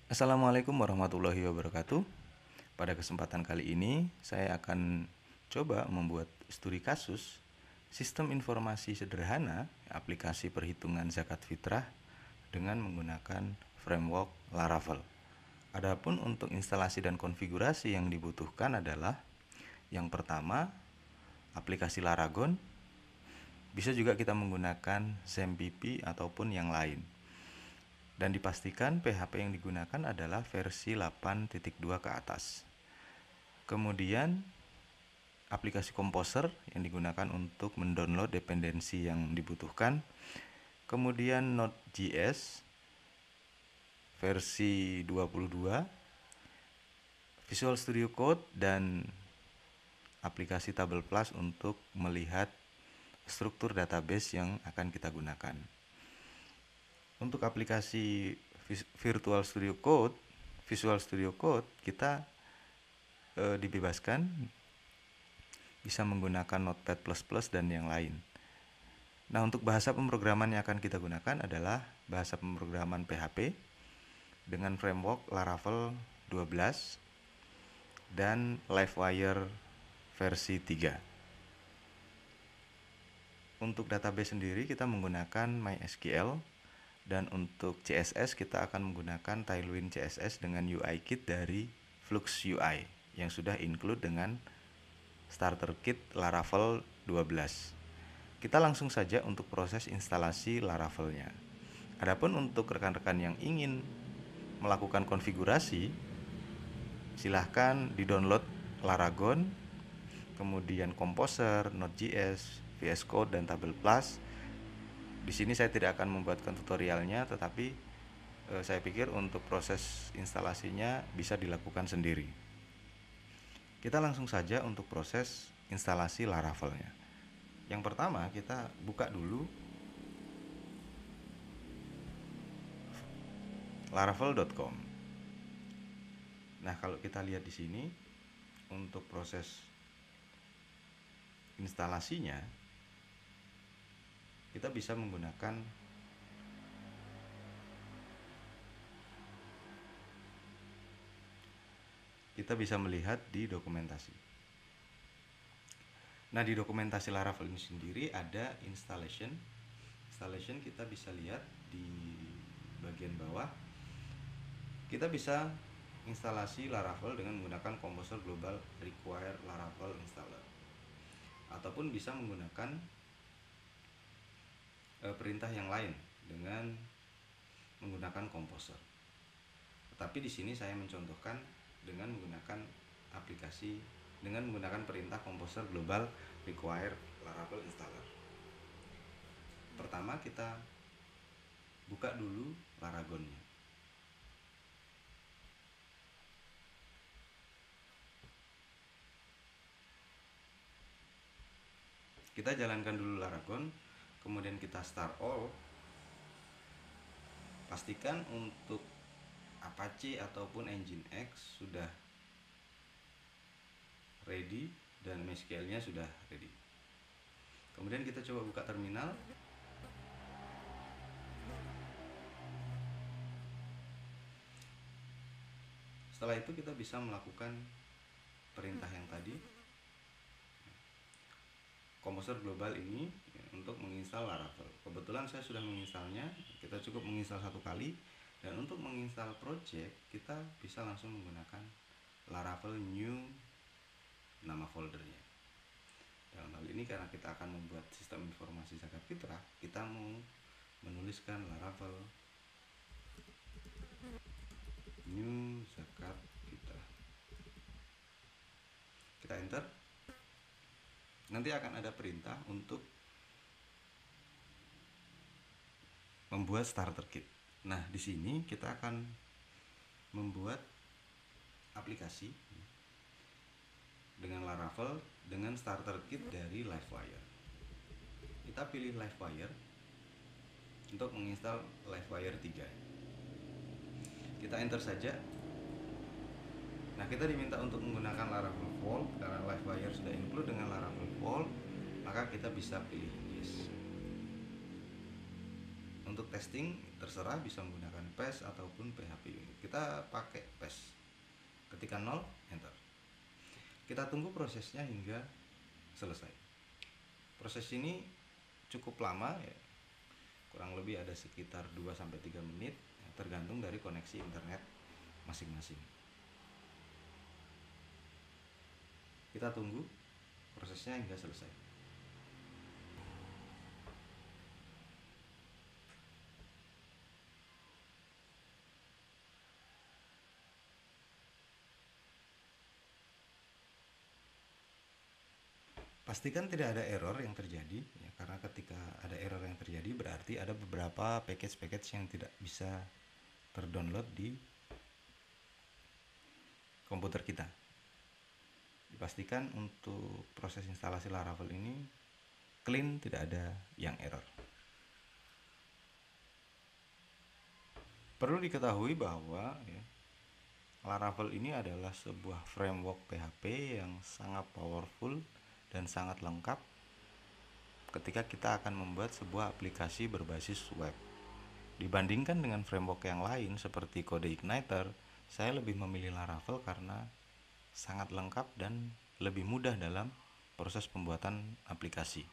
Assalamualaikum warahmatullahi wabarakatuh. Pada kesempatan kali ini, saya akan coba membuat studi kasus sistem informasi sederhana aplikasi perhitungan zakat fitrah dengan menggunakan framework Laravel. Adapun untuk instalasi dan konfigurasi yang dibutuhkan adalah yang pertama, aplikasi Laragon. Bisa juga kita menggunakan XAMPP ataupun yang lain. Dan dipastikan PHP yang digunakan adalah versi 8.2 ke atas. Kemudian aplikasi Composer yang digunakan untuk mendownload dependensi yang dibutuhkan. Kemudian Node.js versi 22, Visual Studio Code, dan aplikasi Table Plus untuk melihat struktur database yang akan kita gunakan. Untuk aplikasi Visual Studio Code kita dibebaskan bisa menggunakan Notepad++ dan yang lain. Nah, untuk bahasa pemrograman yang akan kita gunakan adalah bahasa pemrograman PHP dengan framework Laravel 12 dan Livewire versi 3. Untuk database sendiri kita menggunakan MySQL, dan untuk CSS kita akan menggunakan Tailwind CSS dengan UI kit dari Flux UI yang sudah include dengan starter kit Laravel 12. Kita langsung saja untuk proses instalasi Laravelnya. Adapun untuk rekan-rekan yang ingin melakukan konfigurasi, silahkan di-download Laragon, kemudian Composer, Node.js, VS Code, dan Table Plus. Di sini saya tidak akan membuatkan tutorialnya, tetapi saya pikir untuk proses instalasinya bisa dilakukan sendiri. Kita langsung saja untuk proses instalasi Laravelnya. Yang pertama kita buka dulu laravel.com. Nah, kalau kita lihat di sini untuk proses instalasinya kita bisa menggunakan kita bisa melihat di dokumentasi. Nah, di dokumentasi Laravel ini sendiri ada installation. Installation kita bisa lihat di bagian bawah. Kita bisa instalasi Laravel dengan menggunakan Composer Global Require Laravel Installer, ataupun bisa menggunakan perintah yang lain dengan menggunakan Composer. Tetapi di sini saya mencontohkan dengan menggunakan aplikasi dengan menggunakan perintah Composer Global Require Laravel Installer. Pertama kita buka dulu Laragonnya. Kita jalankan dulu Laragon, kemudian kita start all. Pastikan untuk Apache ataupun Nginx sudah ready dan MySQL-nya sudah ready. Kemudian kita coba buka terminal. Setelah itu kita bisa melakukan perintah yang tadi, Composer Global ini, untuk menginstal Laravel. Kebetulan saya sudah menginstalnya. Kita cukup menginstal satu kali. Dan untuk menginstal project kita bisa langsung menggunakan Laravel new nama foldernya. Dalam hal ini karena kita akan membuat sistem informasi zakat fitrah, kita mau menuliskan Laravel new zakat fitrah. Kita enter. Nanti akan ada perintah untuk membuat starter kit. Nah, di sini kita akan membuat aplikasi dengan Laravel dengan starter kit dari Livewire. Kita pilih Livewire untuk menginstal Livewire 3. Kita enter saja. Nah, kita diminta untuk menggunakan Laravel Vault karena Livewire sudah include dengan Laravel Vault, maka kita bisa pilih yes. Untuk testing terserah bisa menggunakan PES ataupun PHP unit. Kita pakai PES. Ketika 0, enter. Kita tunggu prosesnya hingga selesai. Proses ini cukup lama ya. Kurang lebih ada sekitar 2-3 menit ya, tergantung dari koneksi internet masing-masing. Kita tunggu prosesnya hingga selesai. Pastikan tidak ada error yang terjadi ya, karena ketika ada error yang terjadi berarti ada beberapa package-package yang tidak bisa terdownload di komputer kita. Dipastikan untuk proses instalasi Laravel ini clean, tidak ada yang error. Perlu diketahui bahwa ya, Laravel ini adalah sebuah framework PHP yang sangat powerful dan sangat lengkap ketika kita akan membuat sebuah aplikasi berbasis web. Dibandingkan dengan framework yang lain seperti CodeIgniter, saya lebih memilih Laravel karena sangat lengkap dan lebih mudah dalam proses pembuatan aplikasi.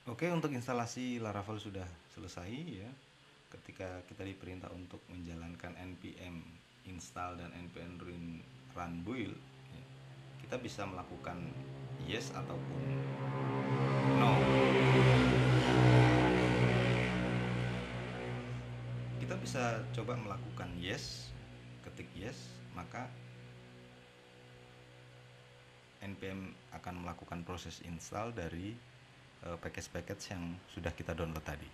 Oke, untuk instalasi Laravel sudah selesai ya. Ketika kita diperintah untuk menjalankan npm install dan npm run build ya, kita bisa melakukan yes ataupun no. Kita bisa coba melakukan yes, ketik yes, maka npm akan melakukan proses install dari package-package yang sudah kita download tadi.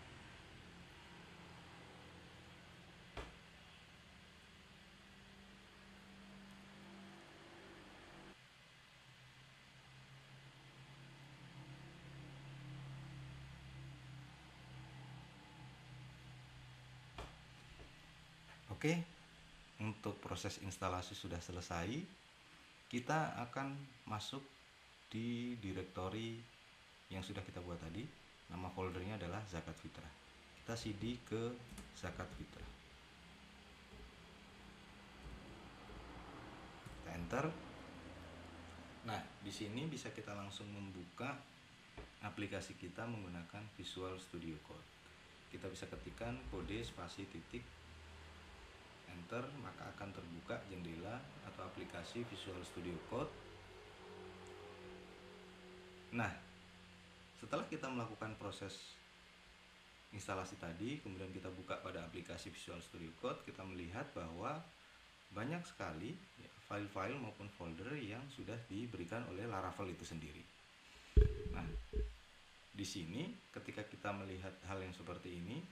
Oke, untuk proses instalasi sudah selesai. Kita akan masuk di direktori yang sudah kita buat tadi. Nama foldernya adalah Zakat Fitrah. Kita cd ke Zakat Fitrah. Kita enter. Nah, di sini bisa kita langsung membuka aplikasi kita menggunakan Visual Studio Code. Kita bisa ketikkan kode spasi titik enter, maka akan terbuka jendela atau aplikasi Visual Studio Code. Nah, setelah kita melakukan proses instalasi tadi, kemudian kita buka pada aplikasi Visual Studio Code, kita melihat bahwa banyak sekali file-file maupun folder yang sudah diberikan oleh Laravel itu sendiri. Nah, di sini ketika kita melihat hal yang seperti ini,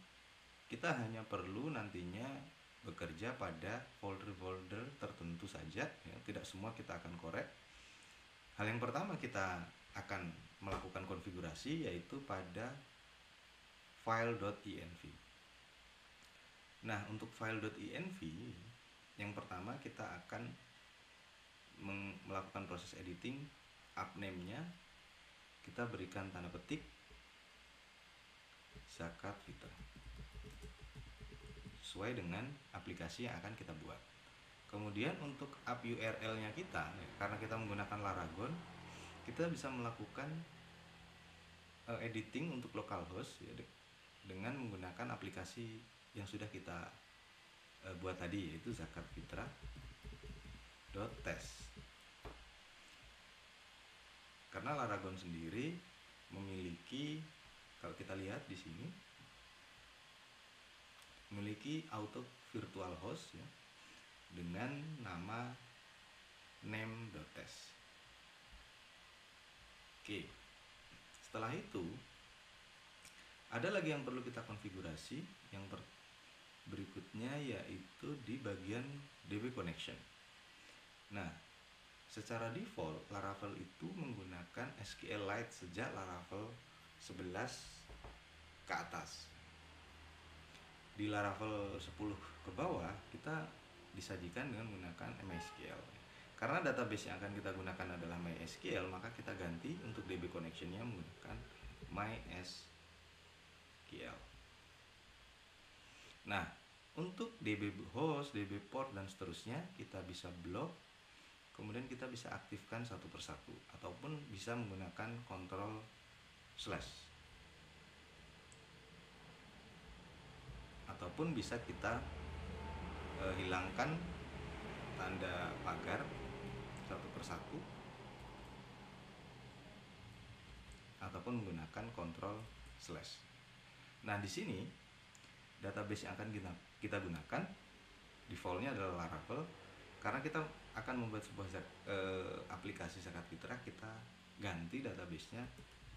kita hanya perlu nantinya bekerja pada folder-folder tertentu saja, ya, tidak semua kita akan korek. Hal yang pertama kita akan melakukan konfigurasi yaitu pada file.env. Nah, untuk file.env yang pertama kita akan melakukan proses editing. App name-nya kita berikan tanda petik Zakat Fitrah sesuai dengan aplikasi yang akan kita buat. Kemudian untuk app URL-nya kita, karena kita menggunakan Laragon, kita bisa melakukan editing untuk localhost ya, dengan menggunakan aplikasi yang sudah kita buat tadi, yaitu zakatfitrah.test. Karena Laragon sendiri memiliki, kalau kita lihat di sini, memiliki auto virtual host ya, dengan nama name.test. Oke. Setelah itu ada lagi yang perlu kita konfigurasi, yang berikutnya yaitu di bagian DB connection. Nah, secara default Laravel itu menggunakan SQLite sejak Laravel 11 ke atas. Di Laravel 10 ke bawah kita disajikan dengan menggunakan MySQL. Karena database yang akan kita gunakan adalah MySQL, maka kita ganti untuk DB connection-nya menggunakan MySQL. Nah, untuk DB host, DB port dan seterusnya kita bisa blok, kemudian kita bisa aktifkan satu persatu ataupun bisa menggunakan kontrol slash. Ataupun bisa kita hilangkan tanda pagar satu persatu ataupun menggunakan kontrol slash. Nah, di sini database yang akan kita gunakan defaultnya adalah Laravel. Karena kita akan membuat sebuah aplikasi Zakat Fitrah, kita ganti databasenya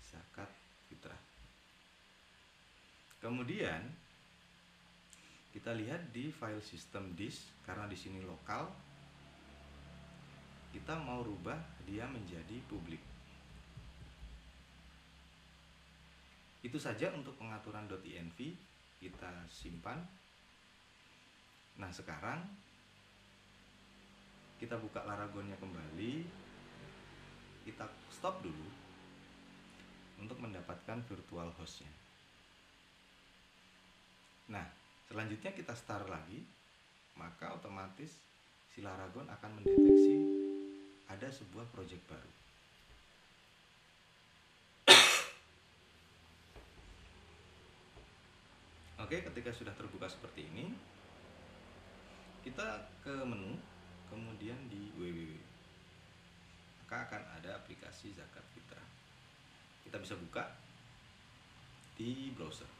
Zakat Fitrah. Kemudian kita lihat di file system disk, karena di sini lokal, kita mau rubah dia menjadi publik. Itu saja untuk pengaturan .env, kita simpan. Nah, sekarang kita buka Laragonnya kembali, kita stop dulu untuk mendapatkan virtual hostnya. Nah, selanjutnya kita start lagi, maka otomatis si Laragon akan mendeteksi ada sebuah project baru. Oke, ketika sudah terbuka seperti ini, kita ke menu, kemudian di www, maka akan ada aplikasi Zakat Fitrah. Kita bisa buka di browser.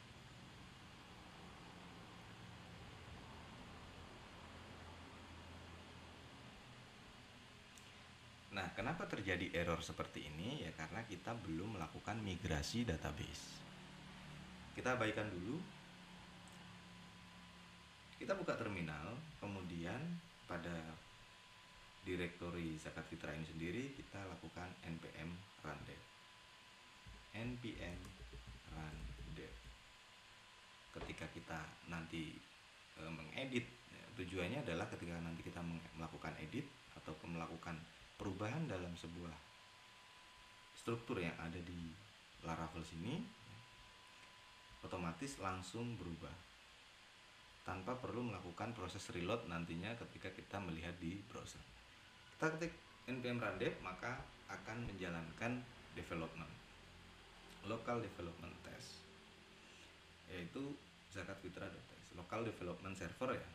Nah, kenapa terjadi error seperti ini? Ya karena kita belum melakukan migrasi database. Kita abaikan dulu. Kita buka terminal, kemudian pada direktori Zakat Fitrah ini sendiri kita lakukan npm run dev. npm run dev. Ketika kita nanti mengedit, ya, tujuannya adalah ketika nanti kita melakukan edit atau melakukan perubahan dalam sebuah struktur yang ada di Laravel sini, otomatis langsung berubah tanpa perlu melakukan proses reload nantinya ketika kita melihat di browser. Kita ketik npm run dev, maka akan menjalankan development, local development test, yaitu Zakat Fitrah.test, local development server ya,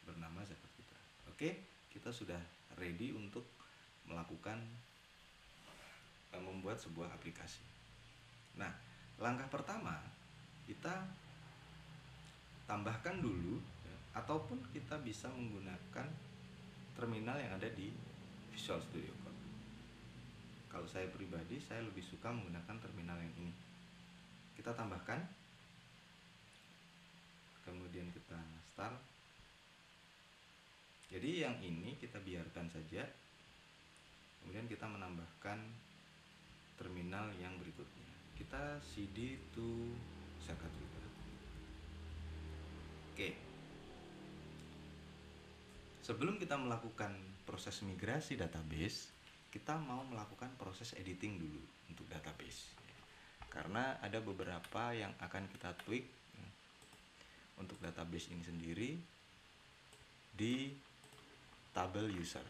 bernama Zakat Fitrah. Oke, kita sudah ready untuk melakukan membuat sebuah aplikasi. Nah, langkah pertama kita tambahkan dulu ya, ataupun kita bisa menggunakan terminal yang ada di Visual Studio Code. Kalau saya pribadi, saya lebih suka menggunakan terminal yang ini. Kita tambahkan, kemudian kita start. Jadi yang ini kita biarkan saja. Kemudian kita menambahkan terminal yang berikutnya. Kita cd to zakat fitrah. Oke. Sebelum kita melakukan proses migrasi database, kita mau melakukan proses editing dulu untuk database. Karena ada beberapa yang akan kita tweak untuk database ini sendiri di tabel user.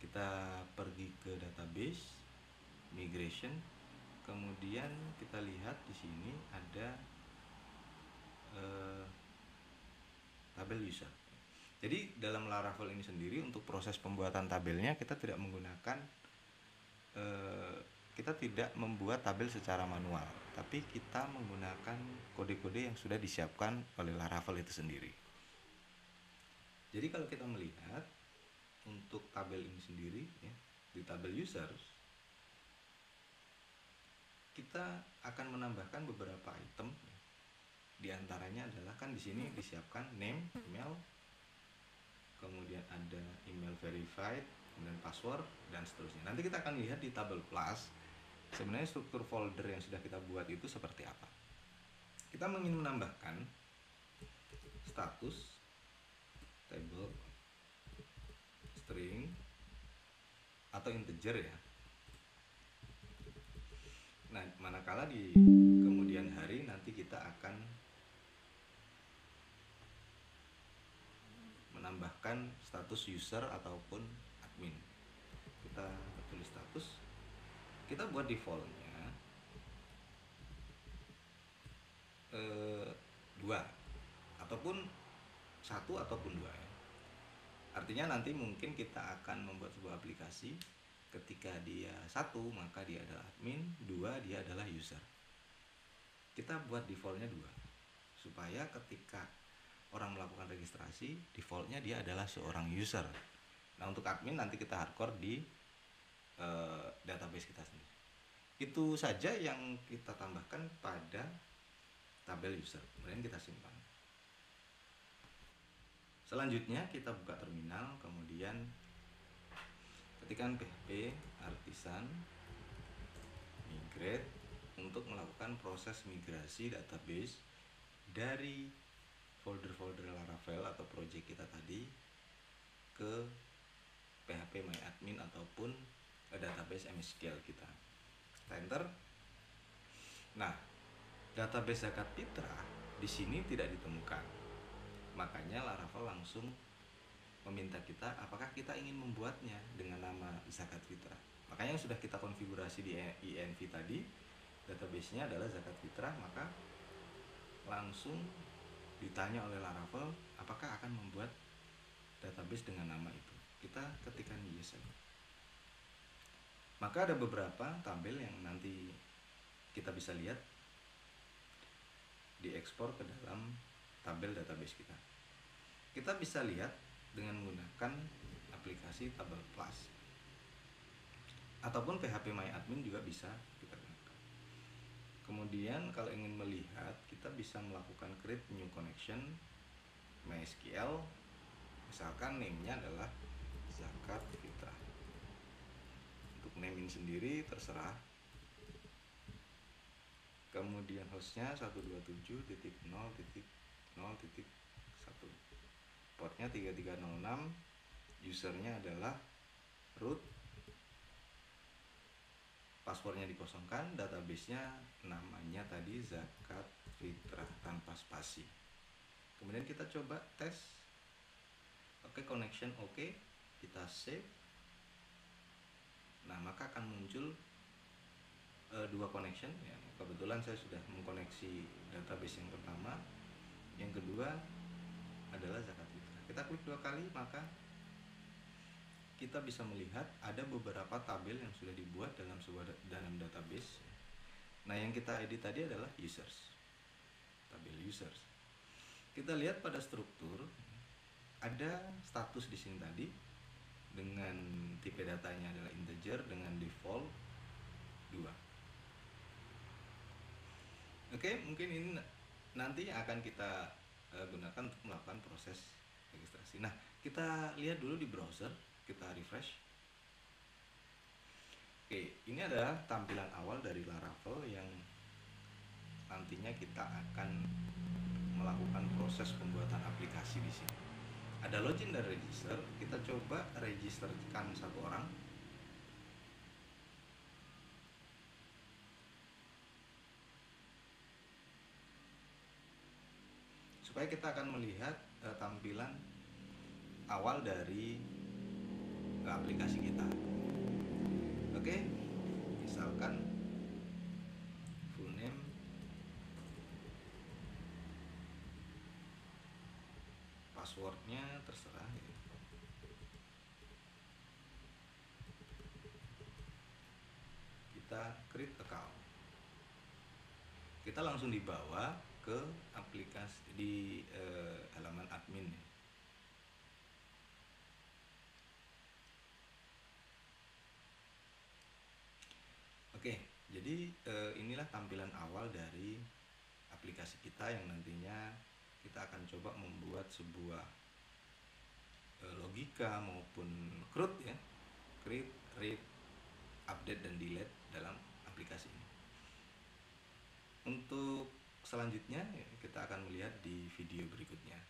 Kita pergi ke database, migration, kemudian kita lihat di sini ada tabel user. Jadi dalam Laravel ini sendiri untuk proses pembuatan tabelnya kita tidak menggunakan kita tidak membuat tabel secara manual, tapi kita menggunakan kode-kode yang sudah disiapkan oleh Laravel itu sendiri. Jadi kalau kita melihat untuk tabel ini sendiri ya, di tabel users kita akan menambahkan beberapa item. Di antaranya adalah kan di sini disiapkan name, email, kemudian ada email verified, kemudian password dan seterusnya. Nanti kita akan lihat di tabel plus sebenarnya struktur folder yang sudah kita buat itu seperti apa. Kita ingin menambahkan status table string atau integer ya. Nah, manakala di kemudian hari nanti kita akan menambahkan status user ataupun admin. Kita tulis status, kita buat defaultnya 2 ataupun 1 ataupun 2 ya. Artinya nanti mungkin kita akan membuat sebuah aplikasi, ketika dia 1 maka dia adalah admin, 2 dia adalah user. Kita buat defaultnya 2 supaya ketika orang melakukan registrasi, defaultnya dia adalah seorang user. Nah, untuk admin nanti kita hardcore di database kita sendiri. Itu saja yang kita tambahkan pada tabel user. Kemudian kita simpan. Selanjutnya kita buka terminal, kemudian ketikkan php artisan migrate untuk melakukan proses migrasi database dari folder-folder Laravel atau project kita tadi ke PHP MyAdmin ataupun database MySQL kita. Enter. Nah, database zakat fitrah di sini tidak ditemukan. Makanya Laravel langsung meminta kita apakah kita ingin membuatnya dengan nama zakat fitrah. Makanya yang sudah kita konfigurasi di env tadi, database-nya adalah zakat fitrah, maka langsung ditanya oleh Laravel apakah akan membuat database dengan nama itu. Kita ketikkan yes. Maka ada beberapa tabel yang nanti kita bisa lihat diekspor ke dalam tabel database kita. Kita bisa lihat dengan menggunakan aplikasi tabel plus ataupun PHP MyAdmin juga bisa kita gunakan. Kemudian kalau ingin melihat, kita bisa melakukan create new connection MySQL. Misalkan name-nya adalah zakat fitrah. Untuk name ini sendiri terserah. Kemudian hostnya 127.0.0.1, portnya 3306, usernya adalah root, passwordnya dikosongkan, databasenya namanya tadi zakat fitrah tanpa spasi. Kemudian kita coba tes. Oke, connection oke, kita save. Nah, maka akan muncul dua connection ya. Kebetulan saya sudah mengkoneksi database yang pertama, yang kedua adalah zakat fitrah. Kita klik 2 kali, maka kita bisa melihat ada beberapa tabel yang sudah dibuat dalam database. Nah, yang kita edit tadi adalah users, tabel users. Kita lihat pada struktur ada status di sini tadi dengan tipe datanya adalah integer dengan default 2. Oke, mungkin ini nanti akan kita gunakan untuk melakukan proses registrasi. Nah, kita lihat dulu di browser, kita refresh. Oke, ini adalah tampilan awal dari Laravel yang nantinya kita akan melakukan proses pembuatan aplikasi di sini. Ada login dan register. Kita coba registerkan satu orang. Supaya kita akan melihat tampilan awal dari aplikasi kita. Oke, misalkan full name, passwordnya terserah gitu. Kita create account. Kita langsung dibawa ke aplikasi di halaman admin. Oke, jadi inilah tampilan awal dari aplikasi kita yang nantinya kita akan coba membuat sebuah logika maupun CRUD ya, create, read, update dan delete dalam aplikasi ini. Untuk selanjutnya kita akan melihat di video berikutnya.